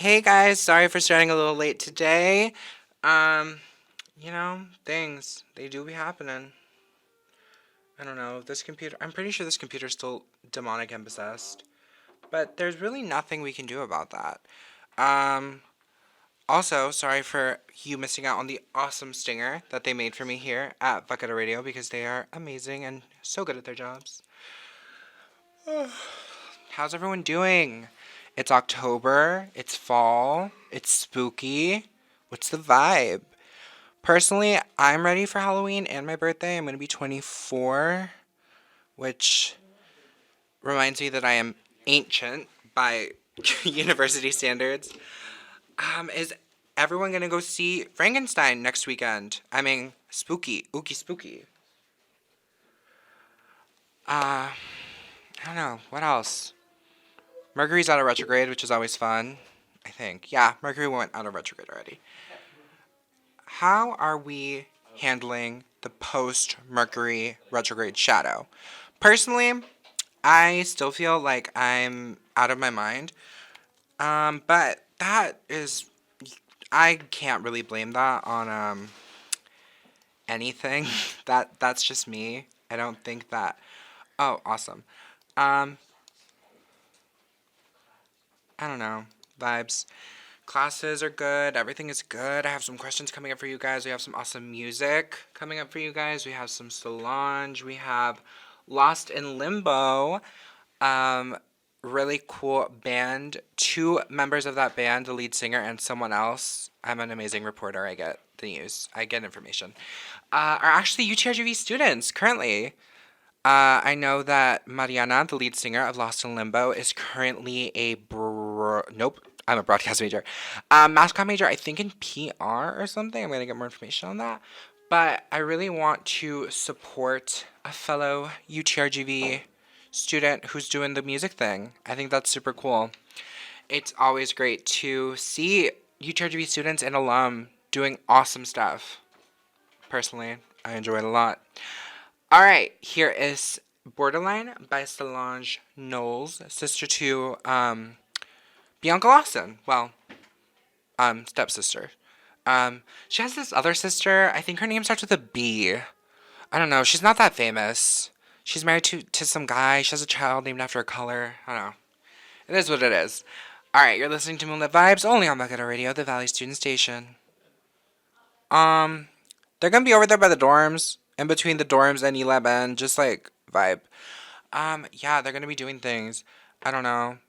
Hey guys, sorry for starting a little late today. Things they do be happening. I don't know, this computer, I'm pretty sure this computer's still demonic and possessed, but there's really nothing we can do about that. Um, Also, sorry for you missing out on the awesome stinger that they made for me here at Vaquero Radio because they are amazing and so good at their jobs. How's everyone doing? It's October, it's fall, it's spooky. What's the vibe? Personally, I'm ready for Halloween and my birthday. I'm going to be 24, which reminds me that I am ancient by university standards. Is everyone going to go see Frankenstein next weekend? I mean, spooky, ooky spooky. I don't know. What else? Mercury's out of retrograde, which is always fun. I think. Yeah, Mercury went out of retrograde already. How are we handling the post Mercury retrograde shadow? Personally, I still feel like I'm out of my mind. But that is, I can't really blame that on anything. That's just me. I don't think that. Oh, awesome. Um, I don't know. Vibes. Classes are good. Everything is good. I have some questions coming up for you guys. We have some awesome music coming up for you guys. We have some Solange. We have Lost in Limbo. Um, Really cool band. Two members of that band, the lead singer and someone else. I'm an amazing reporter. I get the news. I get information. Are actually UTRGV students currently. I know that Mariana, the lead singer of Lost in Limbo, is currently nope. I'm a broadcast major. Mass comm major, I think in PR or something. I'm going to get more information on that. But I really want to support a fellow UTRGV student who's doing the music thing. I think that's super cool. It's always great to see UTRGV students and alum doing awesome stuff. Personally, I enjoy it a lot. All right, here is Borderline by Solange Knowles, sister to Bianca Lawson. Well, stepsister. She has this other sister. I think her name starts with a B. I don't know. She's not that famous. She's married to some guy. She has a child named after a color. I don't know. It is what it is. All right, you're listening to Moonlit Vibes only on Vaquero Radio, the Valley Student Station. Um, they're gonna be over there by the dorms, in between the dorms and 11, just like vibe. Yeah, they're gonna be doing things. I don't know.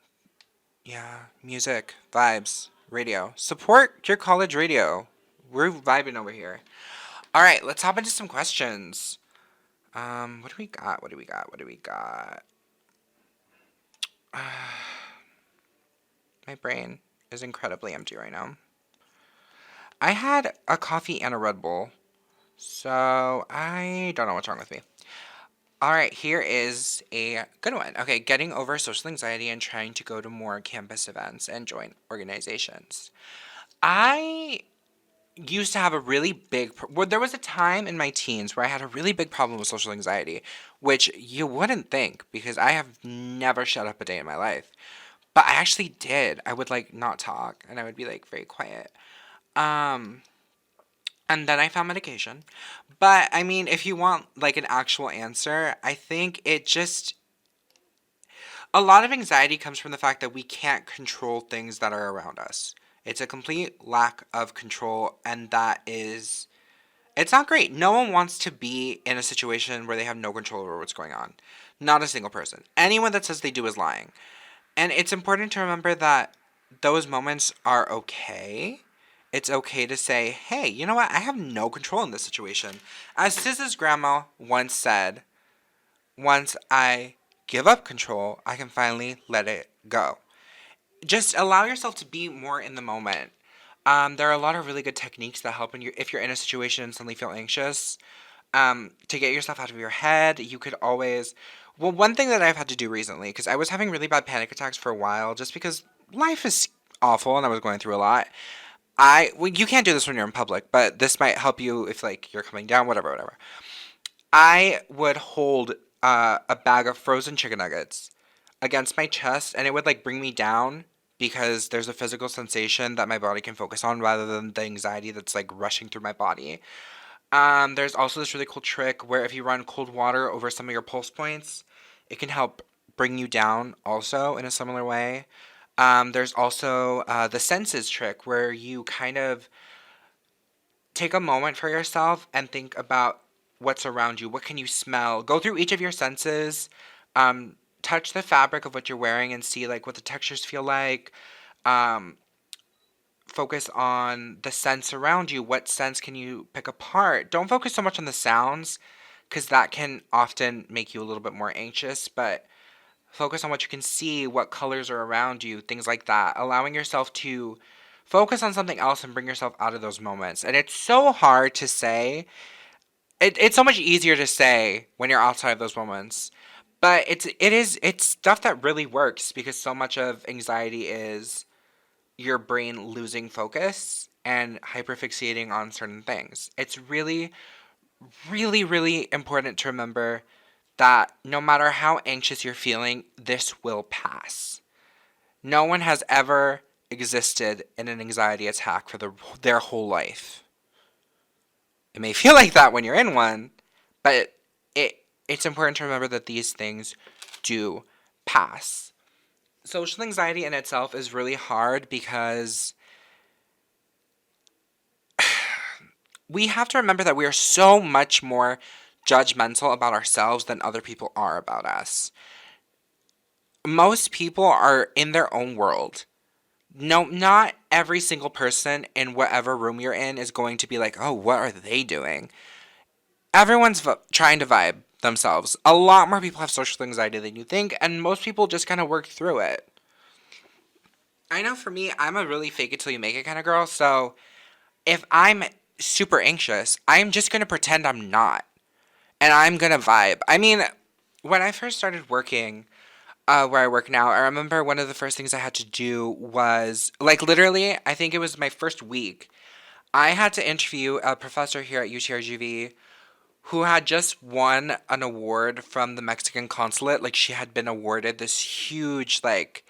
Yeah, music, vibes, radio. Support your college radio. We're vibing over here. All right, let's hop into some questions. What do we got? What do we got? What do we got? My brain is incredibly empty right now. I had a coffee and a Red Bull, so I don't know what's wrong with me. All right, here is a good one. Okay, getting over social anxiety and trying to go to more campus events and join organizations. I used to have a really well, there was a time in my teens where I had a really big problem with social anxiety, which you wouldn't think because I have never shut up a day in my life. But I actually did. I would like not talk and I would be like very quiet. Um, and then I found medication. But I mean, if you want like an actual answer, I think a lot of anxiety comes from the fact that we can't control things that are around us. It's a complete lack of control, and it's not great. No one wants to be in a situation where they have no control over what's going on. Not a single person. Anyone that says they do is lying. And it's important to remember that those moments are okay. It's okay to say, hey, you know what? I have no control in this situation. As SZA's grandma once said, once I give up control, I can finally let it go. Just allow yourself to be more in the moment. There are a lot of really good techniques that help if you're in a situation and suddenly feel anxious. To get yourself out of your head, you could always. Well, one thing that I've had to do recently, because I was having really bad panic attacks for a while, just because life is awful and I was going through a lot. Well, you can't do this when you're in public, but this might help you if like you're coming down, whatever, whatever. I would hold a bag of frozen chicken nuggets against my chest, and it would like bring me down because there's a physical sensation that my body can focus on rather than the anxiety that's like rushing through my body. There's also this really cool trick where if you run cold water over some of your pulse points, it can help bring you down also in a similar way. There's also the senses trick where you kind of take a moment for yourself and think about what's around you. What can you smell? Go through each of your senses. Touch the fabric of what you're wearing and see like what the textures feel like. Um, Focus on the sense around you. What sense can you pick apart? Don't focus so much on the sounds because that can often make you a little bit more anxious, but focus on what you can see, what colors are around you, things like that. Allowing yourself to focus on something else and bring yourself out of those moments. And it's so hard to say. It's so much easier to say when you're outside of those moments. But it's stuff that really works because so much of anxiety is your brain losing focus and hyperfixating on certain things. It's really, really, really important to remember that no matter how anxious you're feeling, this will pass. No one has ever existed in an anxiety attack for their whole life. It may feel like that when you're in one, but it's important to remember that these things do pass. Social anxiety in itself is really hard because we have to remember that we are so much more judgmental about ourselves than other people are about us. Most people are in their own world. No, not every single person in whatever room you're in is going to be like, oh, what are they doing? Everyone's trying to vibe themselves. A lot more people have social anxiety than you think, and most people just kind of work through it. I know for me, I'm a really fake it till you make it kind of girl, so if I'm super anxious, I'm just going to pretend I'm not, and I'm going to vibe. I mean, when I first started working where I work now, I remember one of the first things I had to do was, like, literally, I think it was my first week, I had to interview a professor here at UTRGV who had just won an award from the Mexican consulate. Like, she had been awarded this huge, like,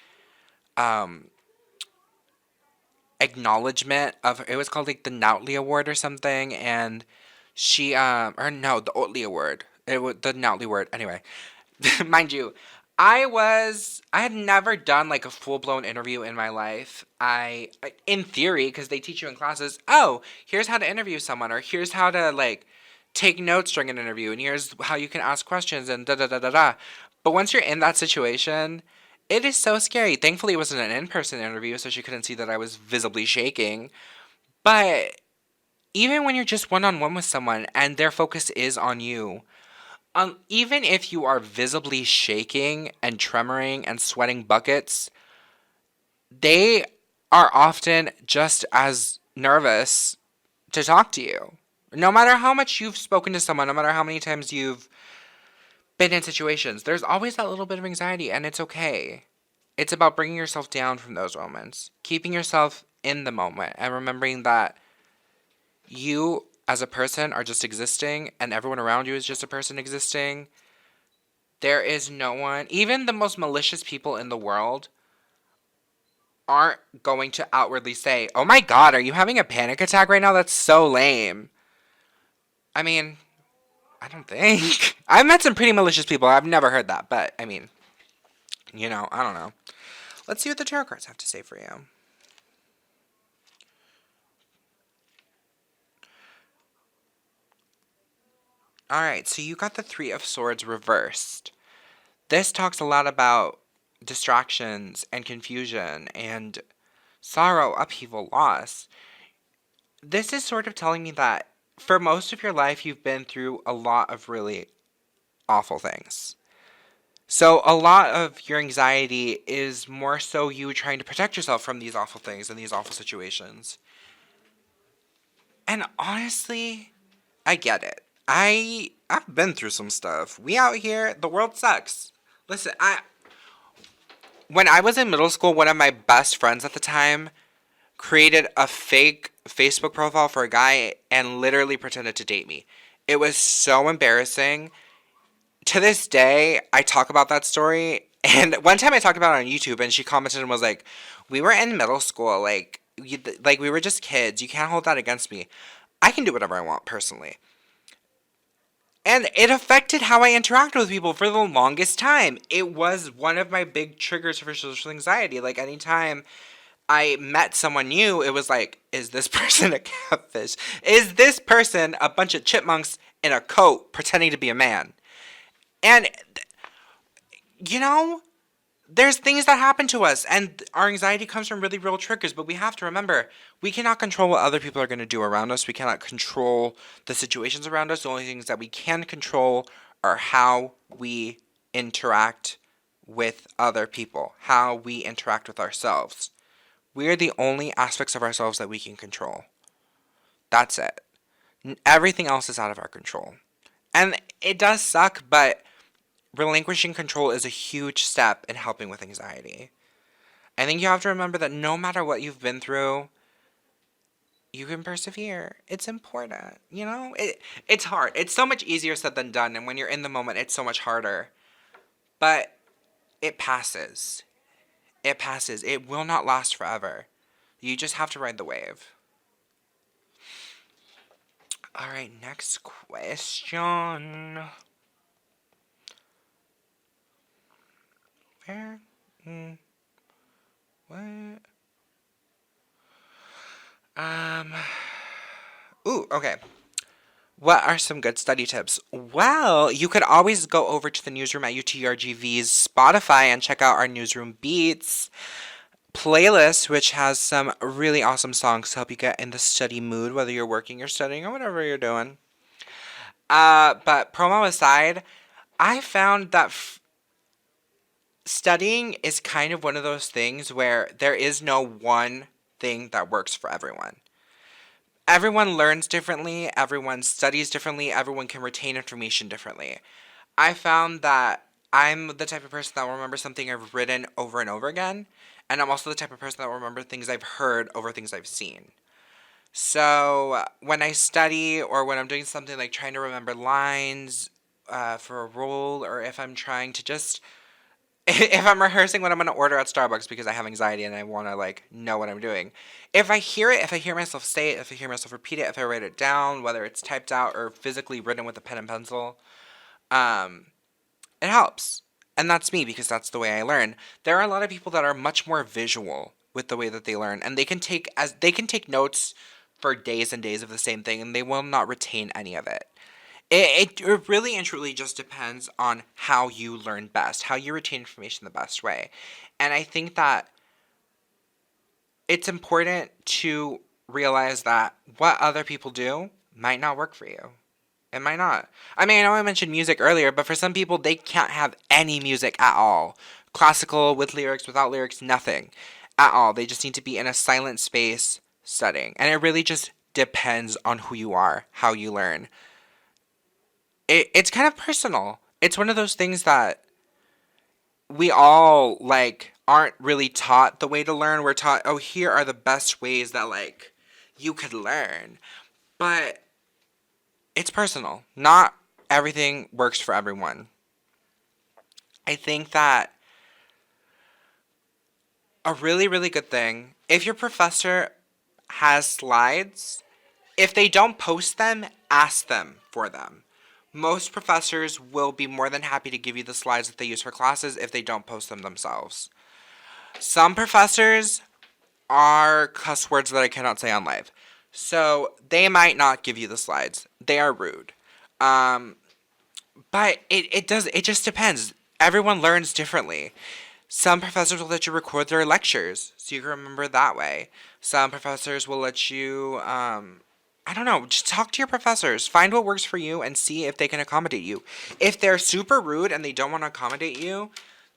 acknowledgement of, it was called, like, the Knowles Award or something, and she, or no, the Otley Award. It was the Knowles Award. Anyway, mind you, I had never done, like, a full-blown interview in my life. In theory, because they teach you in classes, oh, here's how to interview someone, or here's how to, like, take notes during an interview, and here's how you can ask questions, and da-da-da-da-da. But once you're in that situation, it is so scary. Thankfully, it wasn't an in-person interview, so she couldn't see that I was visibly shaking. But even when you're just one-on-one with someone, and their focus is on you, even if you are visibly shaking and tremoring and sweating buckets, they are often just as nervous to talk to you. No matter how much you've spoken to someone, no matter how many times you've been in situations, there's always that little bit of anxiety, and it's okay. It's about bringing yourself down from those moments, keeping yourself in the moment, and remembering that you, as a person, are just existing, and everyone around you is just a person existing. There is no one, even the most malicious people in the world, aren't going to outwardly say, oh my god, are you having a panic attack right now? That's so lame. I mean, I don't think. I've met some pretty malicious people. I've never heard that. But, I mean, I don't know. Let's see what the tarot cards have to say for you. Alright, so you got the Three of Swords reversed. This talks a lot about distractions and confusion and sorrow, upheaval, loss. This is sort of telling me that for most of your life, you've been through a lot of really awful things. So a lot of your anxiety is more so you trying to protect yourself from these awful things and these awful situations. And honestly, I get it. I've been through some stuff. We out here, the world sucks. Listen, when I was in middle school, one of my best friends at the time created a fake Facebook profile for a guy and literally pretended to date me. It was so embarrassing. To this day, I talk about that story And one time I talked about it on YouTube, and she commented and was like, "We were in middle school, like we were just kids. You can't hold that against me. I can do whatever I want personally." And it affected how I interact with people for the longest time. It was one of my big triggers for social anxiety. Like, anytime I met someone new, it was like, is this person a catfish? Is this person a bunch of chipmunks in a coat pretending to be a man? And, you know, there's things that happen to us, and our anxiety comes from really real triggers, but we have to remember, we cannot control what other people are going to do around us. We cannot control the situations around us. The only things that we can control are how we interact with other people, how we interact with ourselves. We are the only aspects of ourselves that we can control. That's it. Everything else is out of our control. And it does suck, but relinquishing control is a huge step in helping with anxiety. I think you have to remember that no matter what you've been through, you can persevere. It's important, you know? It's hard. It's so much easier said than done, and when you're in the moment, it's so much harder. But it passes. It passes. It will not last forever. You just have to ride the wave. All right, next question. Where? What? Ooh, okay. What are some good study tips? Well, you could always go over to the newsroom at UTRGV's Spotify and check out our Newsroom Beats playlist, which has some really awesome songs to help you get in the study mood, whether you're working or studying or whatever you're doing. But promo aside, I found that studying is kind of one of those things where there is no one thing that works for everyone. Everyone learns differently, everyone studies differently, everyone can retain information differently. I found that I'm the type of person that will remember something I've written over and over again, and I'm also the type of person that will remember things I've heard over things I've seen. So when I study, or when I'm doing something like trying to remember lines for a role, or if I'm trying to just if I'm rehearsing what I'm going to order at Starbucks because I have anxiety and I want to like know what I'm doing. If I hear it, if I hear myself say it, if I hear myself repeat it, if I write it down, whether it's typed out or physically written with a pen and pencil, it helps. And that's me, because that's the way I learn. There are a lot of people that are much more visual with the way that they learn, and they can take notes for days and days of the same thing, and they will not retain any of it. It really and truly just depends on how you learn best, how you retain information the best way. And I think that it's important to realize that what other people do might not work for you. It might not. I mean, I know I mentioned music earlier, but for some people, they can't have any music at all. Classical, with lyrics, without lyrics, nothing at all. They just need to be in a silent space studying. And it really just depends on who you are, how you learn. It's kind of personal. It's one of those things that we all, like, aren't really taught the way to learn. We're taught, oh, here are the best ways that, like, you could learn. But it's personal. Not everything works for everyone. I think that a really, really good thing, if your professor has slides, if they don't post them, ask them for them. Most professors will be more than happy to give you the slides that they use for classes if they don't post them themselves. Some professors are cuss words that I cannot say on live. So they might not give you the slides. They are rude. But it just depends. Everyone learns differently. Some professors will let you record their lectures so you can remember that way. Some professors will let you I don't know, just talk to your professors. Find what works for you and see if they can accommodate you. If they're super rude and they don't want to accommodate you,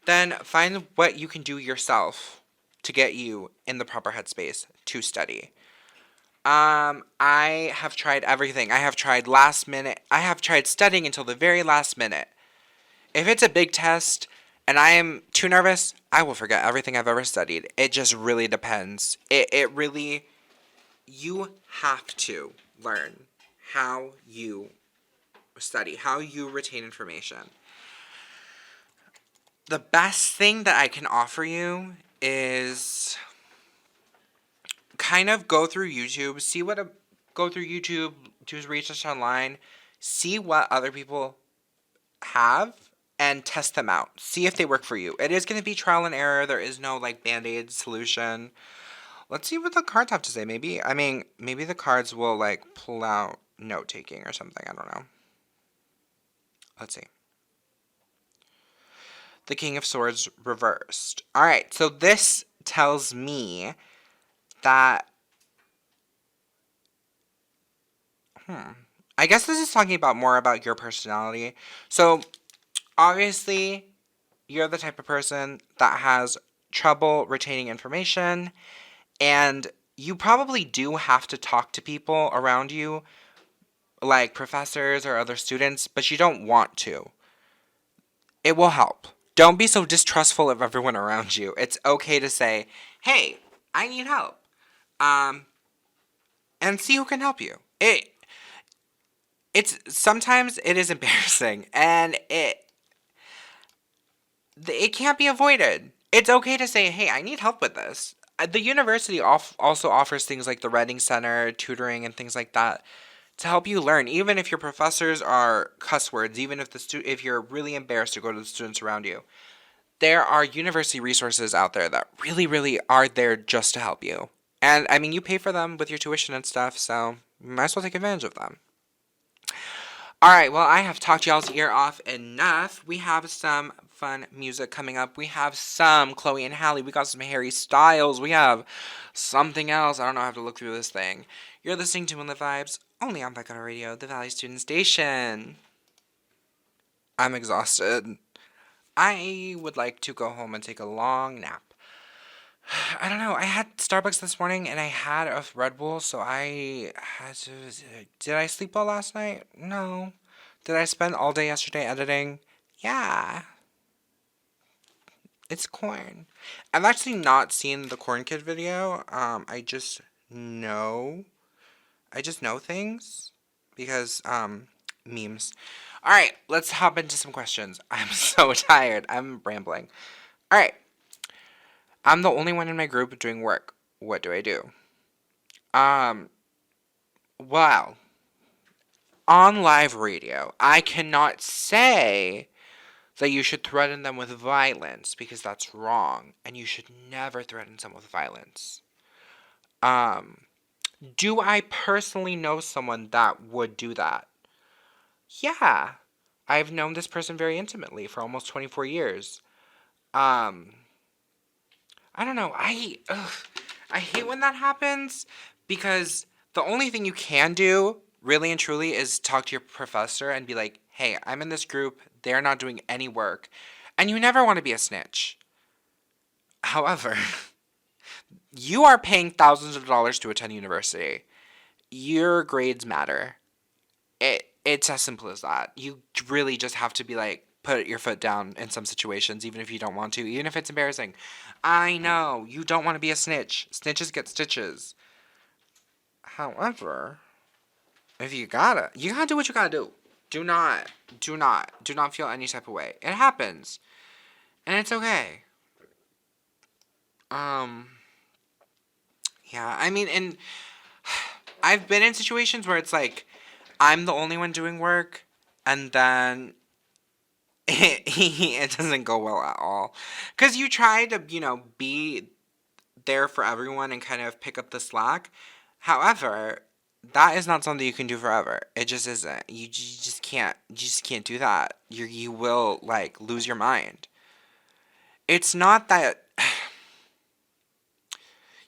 then find what you can do yourself to get you in the proper headspace to study. I have tried everything. I have tried last minute. I have tried studying until the very last minute. If it's a big test and I am too nervous, I will forget everything I've ever studied. It just really depends. It really... You have to learn how you study, how you retain information. the best thing that I can offer you is kind of go through YouTube, go through YouTube, do research online, see what other people have, and test them out. See if they work for you. It is going to be trial and error. There is no like band-aid solution. Let's see what the cards have to say. Maybe the cards will like pull out note taking or something. I don't know. Let's see. The King of Swords reversed. All right, so this tells me that I guess this is talking about more about your personality. So, obviously, you're the type of person that has trouble retaining information, and you probably do have to talk to people around you, like professors or other students, but you don't want to. It will help. Don't be so distrustful of everyone around you. It's okay to say, "Hey, I need help." Um, and see who can help you. It's sometimes it is embarrassing, and it can't be avoided. It's okay to say, "Hey, I need help with this." The university also offers things like the Writing Center, tutoring, and things like that to help you learn. Even if your professors are cuss words, even if if you're really embarrassed to go to the students around you, there are university resources out there that really, really are there just to help you. And I mean, you pay for them with your tuition and stuff, so you might as well take advantage of them. Alright, well, I have talked y'all's ear off enough. We have some fun music coming up. We have some Chloe and Halle. We got some Harry Styles. We have something else. I don't know. I have to look through this thing. You're listening to Moonlit Vibes, only on Vaquero Radio, the Valley Student Station. I'm exhausted. I would like to go home and take a long nap. I don't know. I had Starbucks this morning and I had a Red Bull, so I had to. Did I sleep well last night? No. Did I spend all day yesterday editing? Yeah. It's corn. I've actually not seen the Corn Kid video. I just know. I just know things because memes. All right, let's hop into some questions. I'm so tired. I'm rambling. All right. I'm the only one in my group doing work. What do I do? Um, well, on live radio, I cannot say that you should threaten them with violence because that's wrong, and you should never threaten someone with violence. Um, do I personally know someone that would do that? Yeah. I've known this person very intimately for almost 24 years. Um, I don't know. I hate when that happens because the only thing you can do, really and truly, is talk to your professor and be like, "Hey, I'm in this group. They're not doing any work." And you never want to be a snitch. However, you are paying thousands of dollars to attend university. Your grades matter. It's as simple as that. You really just have to be like, put your foot down in some situations, even if you don't want to, even if it's embarrassing. I know, you don't want to be a snitch. Snitches get stitches. However, if you gotta do what you gotta do. Do not feel any type of way. It happens. And it's okay. Yeah, I mean, and I've been in situations where it's like, I'm the only one doing work, and then it doesn't go well at all. Because you try to, be there for everyone and kind of pick up the slack. However, that is not something you can do forever. It just isn't. You just can't. You just can't do that. You will like lose your mind. It's not that.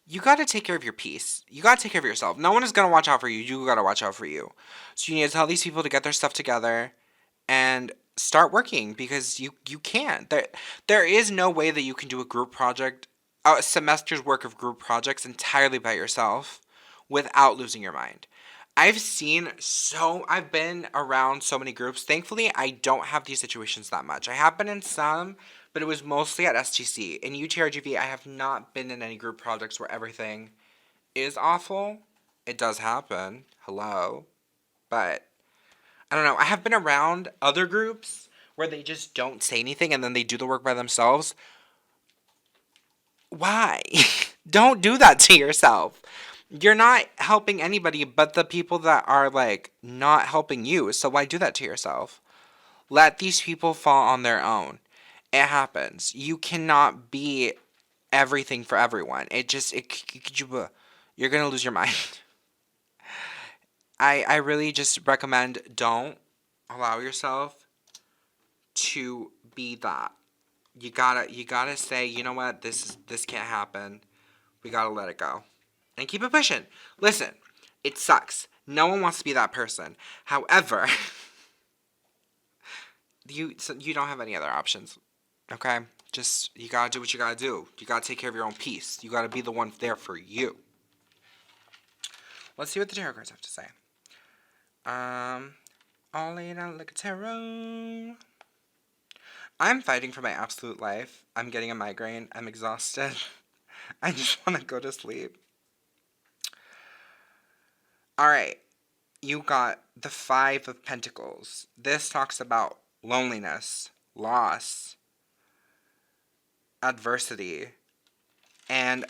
You got to take care of your peace. You got to take care of yourself. No one is going to watch out for you. You got to watch out for you. So you need to tell these people to get their stuff together and start working because you can't. There is no way that you can do a group project, a semester's work of group projects entirely by yourself without losing your mind. I've been around so many groups. Thankfully, I don't have these situations that much. I have been in some, but it was mostly at STC. In UTRGV, I have not been in any group projects where everything is awful. It does happen. Hello. But I don't know. I have been around other groups where they just don't say anything and then they do the work by themselves. Why? Don't do that to yourself. You're not helping anybody but the people that are, like, not helping you. So why do that to yourself? Let these people fall on their own. It happens. You cannot be everything for everyone. You're going to lose your mind. I really just recommend don't allow yourself to be that. You gotta say, you know what, this can't happen. We gotta let it go. And keep it pushing. Listen, it sucks. No one wants to be that person. However, you don't have any other options. Okay? Just, you gotta do what you gotta do. You gotta take care of your own peace. You gotta be the one there for you. Let's see what the tarot cards have to say. All laid out like a tarot. I'm fighting for my absolute life. I'm getting a migraine. I'm exhausted. I just want to go to sleep. Alright. You got the 5 of Pentacles. This talks about loneliness, loss, adversity, and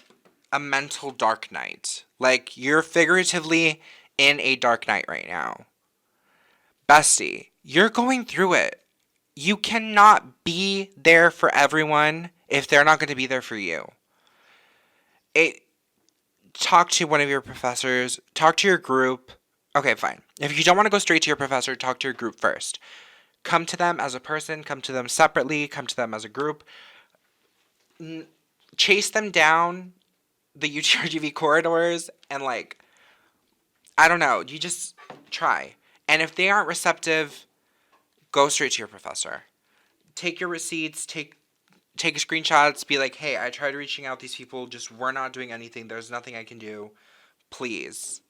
a mental dark night. Like, you're figuratively in a dark night right now. Bestie, you're going through it. You cannot be there for everyone if they're not going to be there for you. Talk to one of your professors. Talk to your group. Okay, fine. If you don't want to go straight to your professor, talk to your group first. Come to them as a person. Come to them separately. Come to them as a group. Chase them down the UTRGV corridors and, like, I don't know. You just try. And if they aren't receptive, go straight to your professor. Take your receipts, take screenshots, be like, hey, I tried reaching out these people, just we're not doing anything, there's nothing I can do. Please.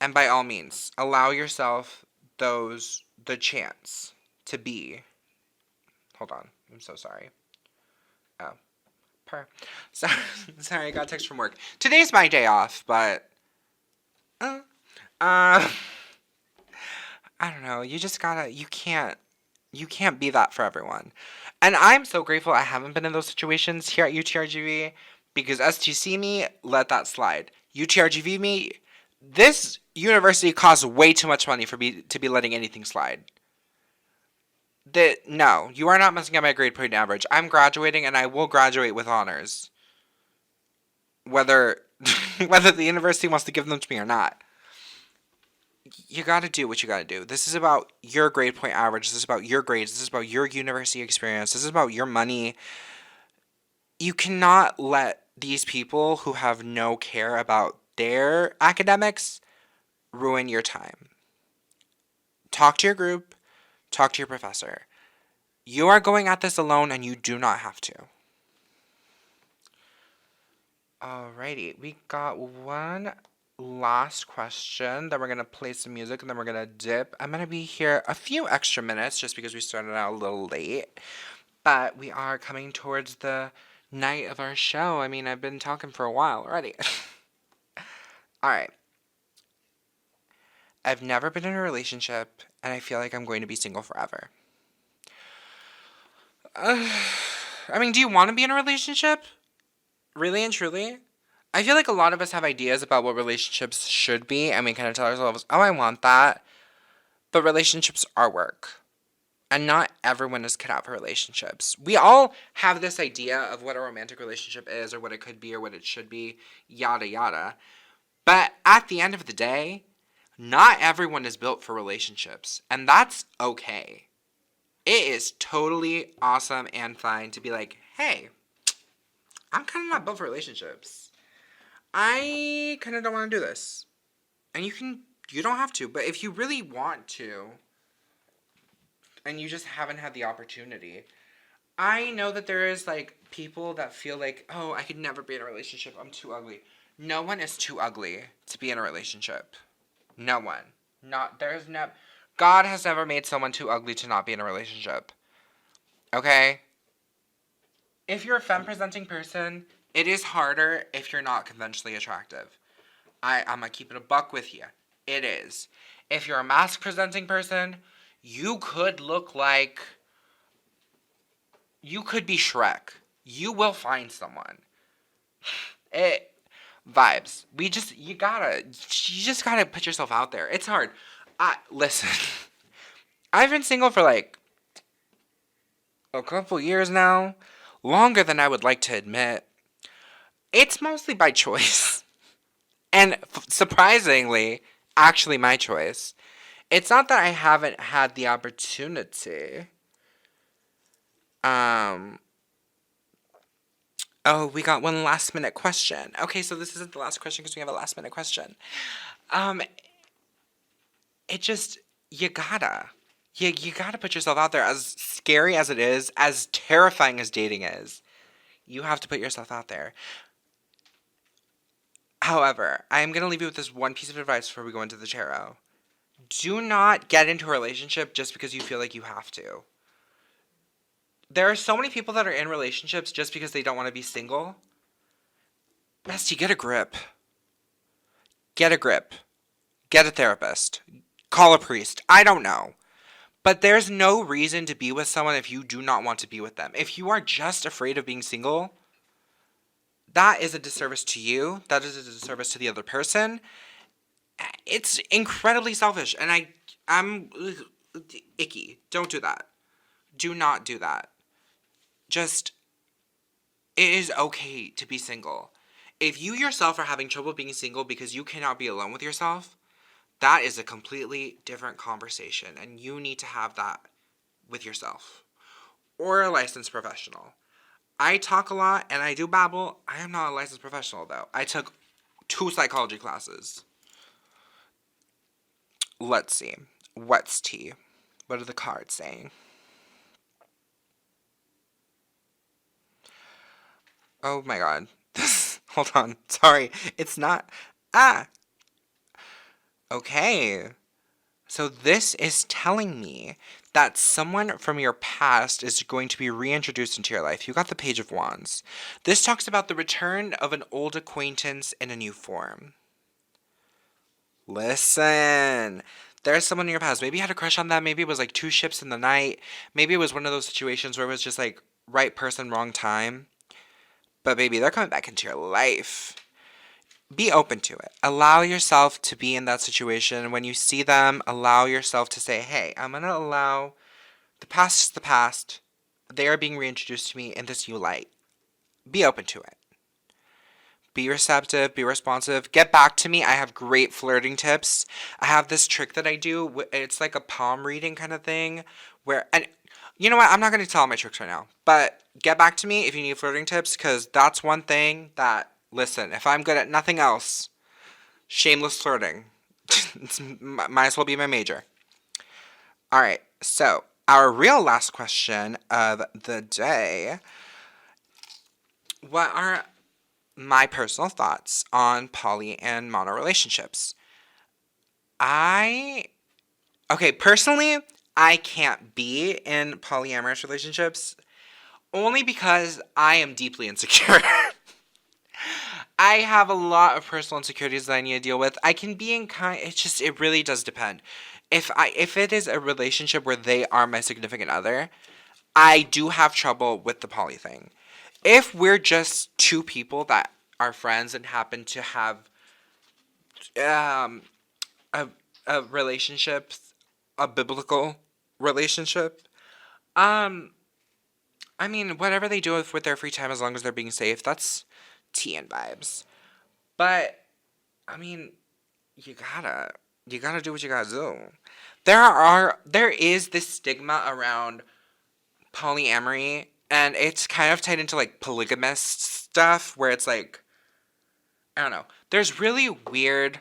And by all means, allow yourself the chance to be. Hold on, I'm so sorry. Oh. Sorry, I got a text from work. Today's my day off, but I don't know, you just gotta, you can't be that for everyone. And I'm so grateful I haven't been in those situations here at UTRGV, because STC me, let that slide. UTRGV me, this university costs way too much money for me to be letting anything slide. No, you are not messing up my grade point average. I'm graduating and I will graduate with honors. Whether the university wants to give them to me or not. You gotta do what you gotta do. This is about your grade point average. This is about your grades. This is about your university experience. This is about your money. You cannot let these people who have no care about their academics ruin your time. Talk to your group. Talk to your professor. You are going at this alone and you do not have to. Alrighty, we got one last question. Then we're going to play some music and then we're going to dip. I'm going to be here a few extra minutes just because we started out a little late. But we are coming towards the night of our show. I mean, I've been talking for a while already. Alright. I've never been in a relationship and I feel like I'm going to be single forever. I mean, do you want to be in a relationship? Really and truly? I feel like a lot of us have ideas about what relationships should be, and we kind of tell ourselves, oh, I want that. But relationships are work. And not everyone is cut out for relationships. We all have this idea of what a romantic relationship is, or what it could be, or what it should be, yada yada. But at the end of the day, not everyone is built for relationships. And that's okay. It is totally awesome and fine to be like, hey, I'm kind of not built for relationships. I kind of don't want to do this. And you don't have to, but if you really want to, and you just haven't had the opportunity, I know that there is, like, people that feel like, oh, I could never be in a relationship, I'm too ugly. No one is too ugly to be in a relationship. No one. God has never made someone too ugly to not be in a relationship. Okay? If you're a femme-presenting person, it is harder if you're not conventionally attractive. I'm gonna keep it a buck with you. It is. If you're a masc-presenting person, You could look like, you could be Shrek. You will find someone. It vibes. You just gotta put yourself out there. It's hard. Listen. I've been single for like a couple years now, longer than I would like to admit. It's mostly by choice. And surprisingly, actually my choice. It's not that I haven't had the opportunity. Oh, we got one last minute question. Okay, so this isn't the last question because we have a last minute question. Um, it just, you gotta. You gotta put yourself out there. As scary as it is, as terrifying as dating is, you have to put yourself out there. However, I am gonna leave you with this one piece of advice before we go into the tarot. Do not get into a relationship just because you feel like you have to. There are so many people that are in relationships just because they don't want to be single. Bestie, get a grip. Get a grip. Get a therapist. Call a priest. I don't know. But there's no reason to be with someone if you do not want to be with them. If you are just afraid of being single, that is a disservice to you. That is a disservice to the other person. It's incredibly selfish. And I'm icky. Don't do that. Do not do that. Just, it is okay to be single. If you yourself are having trouble being single because you cannot be alone with yourself, that is a completely different conversation. And you need to have that with yourself. Or a licensed professional. I talk a lot and I do babble. I am not a licensed professional though. I took 2 psychology classes. Let's see. What's tea? What are the cards saying? Oh my god. Hold on. Sorry. It's not. Okay. So this is telling me that someone from your past is going to be reintroduced into your life. You got the Page of Wands. This talks about the return of an old acquaintance in a new form. Listen. There's someone in your past. Maybe you had a crush on them. Maybe it was like 2 ships in the night. Maybe it was one of those situations where it was just like right person, wrong time. But baby, they're coming back into your life. Be open to it. Allow yourself to be in that situation. When you see them, allow yourself to say, hey, I'm going to allow the past is the past. They are being reintroduced to me in this new light. Be open to it. Be receptive. Be responsive. Get back to me. I have great flirting tips. I have this trick that I do. It's like a palm reading kind of thing. And you know what? I'm not going to tell all my tricks right now. But get back to me if you need flirting tips. Because that's one thing that, listen, if I'm good at nothing else, shameless flirting. Might as well be my major. All right. So, our real last question of the day. What are my personal thoughts on poly and mono relationships? Personally, I can't be in polyamorous relationships only because I am deeply insecure. I have a lot of personal insecurities that I need to deal with. I can be in it really does depend. If it is a relationship where they are my significant other, I do have trouble with the poly thing. If we're just 2 people that are friends and happen to have a relationship, a biblical relationship, I mean, whatever they do with their free time, as long as they're being safe, that's tea and vibes. But, I mean, you gotta do what you gotta do. There is this stigma around polyamory, and it's kind of tied into, like, polygamous stuff, where it's like, I don't know. There's really weird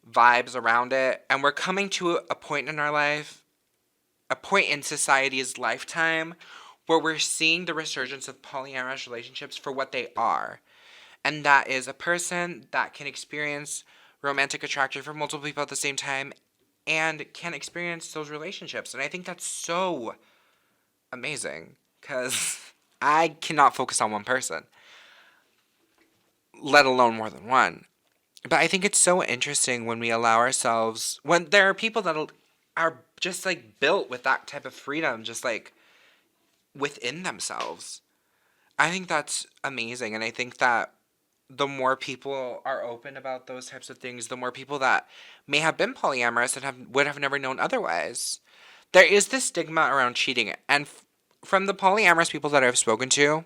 vibes around it, and we're coming to a point in our life, a point in society's lifetime, where we're seeing the resurgence of polyamorous relationships for what they are. And that is a person that can experience romantic attraction for multiple people at the same time and can experience those relationships. And I think that's so amazing because I cannot focus on one person, let alone more than one. But I think it's so interesting when we allow ourselves, when there are people that'll, are just, like, built with that type of freedom, just, like, within themselves. I think that's amazing, and I think that the more people are open about those types of things, the more people that may have been polyamorous and would have never known otherwise. There is this stigma around cheating, and from the polyamorous people that I've spoken to,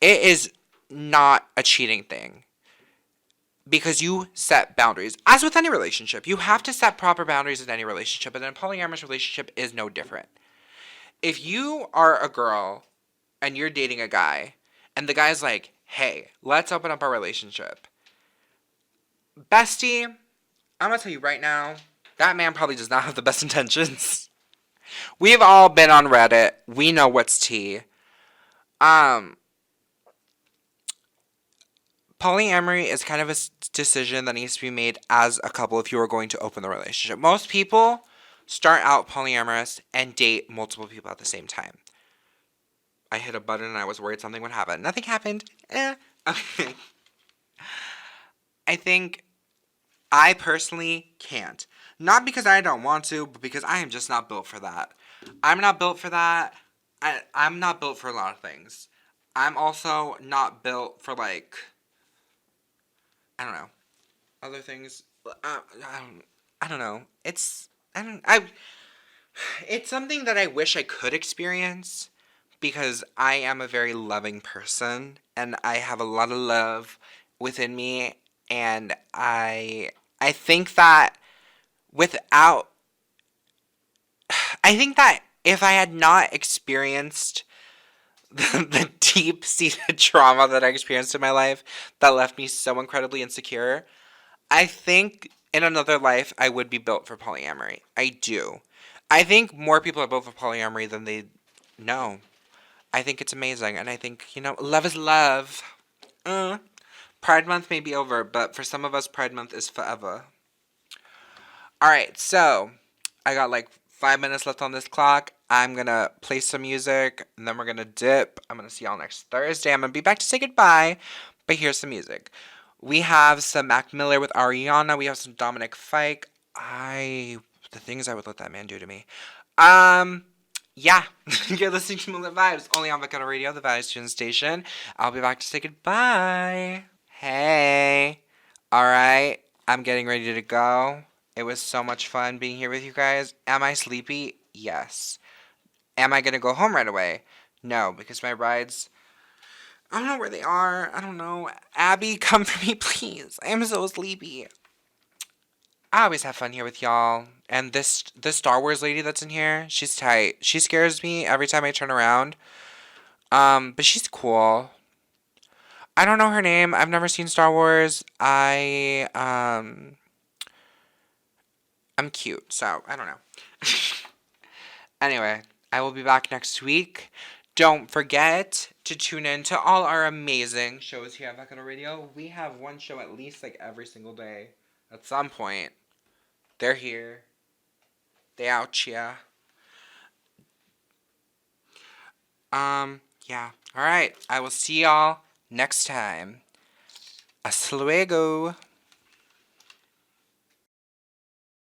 it is not a cheating thing. Because you set boundaries. As with any relationship, you have to set proper boundaries in any relationship, and a polyamorous relationship is no different. If you are a girl and you're dating a guy, and the guy's like, hey, let's open up our relationship. Bestie, I'm gonna tell you right now, that man probably does not have the best intentions. We've all been on Reddit. We know what's tea. Polyamory is kind of a decision that needs to be made as a couple if you are going to open the relationship. Most people start out polyamorous and date multiple people at the same time. I hit a button and I was worried something would happen. Nothing happened. Okay. I think I personally can't. Not because I don't want to, but because I am just not built for that. I'm not built for that. I'm not built for a lot of things. I'm also not built for, like, I don't know, other things. I don't know. It's something that I wish I could experience because I am a very loving person and I have a lot of love within me, and I think that without I think that if I had not experienced the deep-seated trauma that I experienced in my life that left me so incredibly insecure, I think in another life I would be built for polyamory. I do. I think more people are built for polyamory than they know. I think it's amazing, and I think, love is love. Pride Month may be over, but for some of us, Pride Month is forever. Alright, so I got like 5 minutes left on this clock. I'm going to play some music, and then we're going to dip. I'm going to see y'all next Thursday. I'm going to be back to say goodbye, but here's some music. We have some Mac Miller with Ariana. We have some Dominic Fike. The things I would let that man do to me. Yeah. You're listening to Moonlit Vibes, only on Vaquero Radio, the Valley Student Station. I'll be back to say goodbye. Hey. Alright. I'm getting ready to go. It was so much fun being here with you guys. Am I sleepy? Yes. Am I going to go home right away? No, because my rides, I don't know where they are. I don't know. Abby, come for me, please. I am so sleepy. I always have fun here with y'all. And this Star Wars lady that's in here, she's tight. She scares me every time I turn around. But she's cool. I don't know her name. I've never seen Star Wars. I'm cute, so I don't know. Anyway, I will be back next week. Don't forget to tune in to all our amazing shows here at Vaquero Radio. We have one show at least like every single day. At some point. They're here. They out here. Yeah. Alright. I will see y'all next time. Hasta luego.